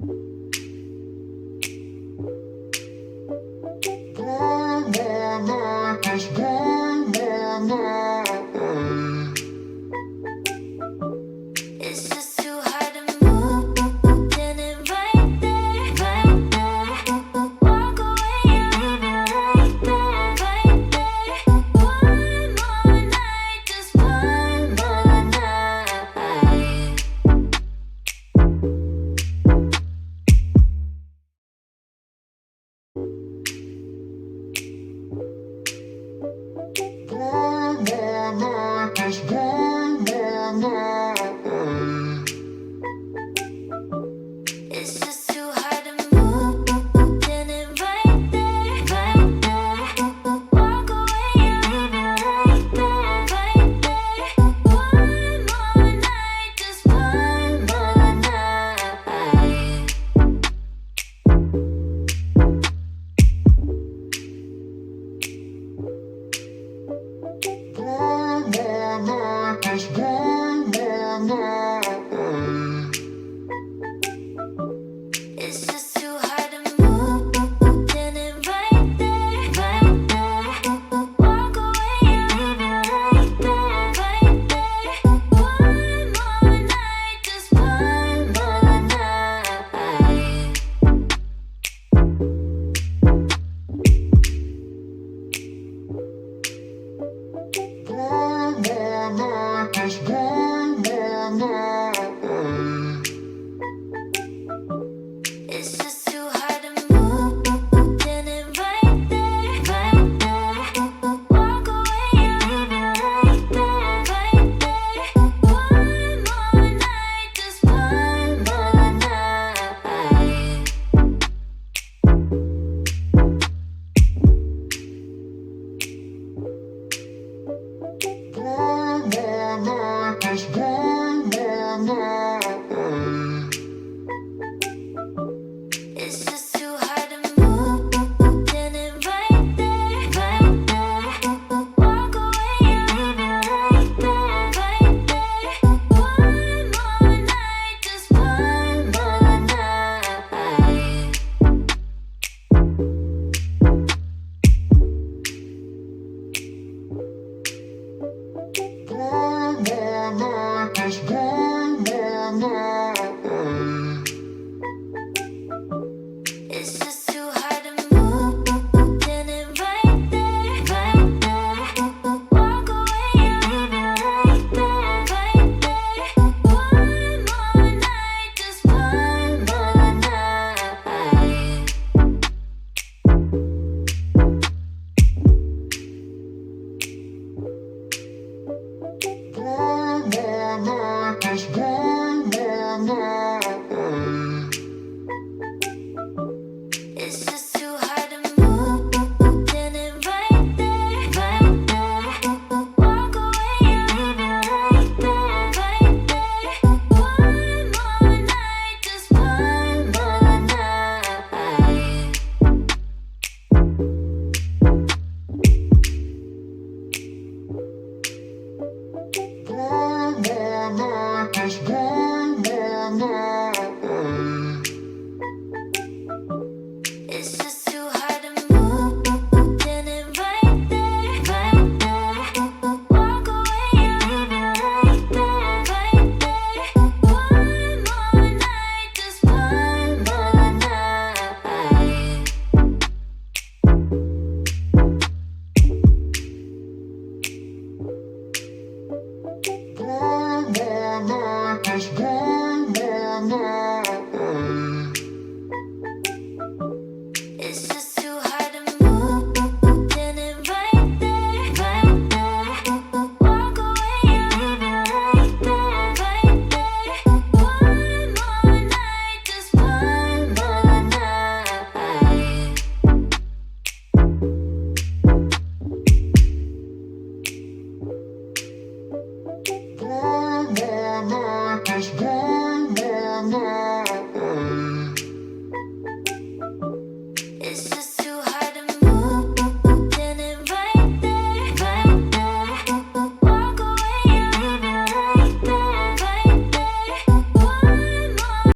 One more night, just one more night. It's just too hard to move, then it right there, right there. Walk away and leave it like that, right there. One more night, just one more night. One more night, just one more night. It's just too hard to move, then it right there, right there. Walk away and leave it like that, right there. One more night, just one more night. One more night, just one more night. It's just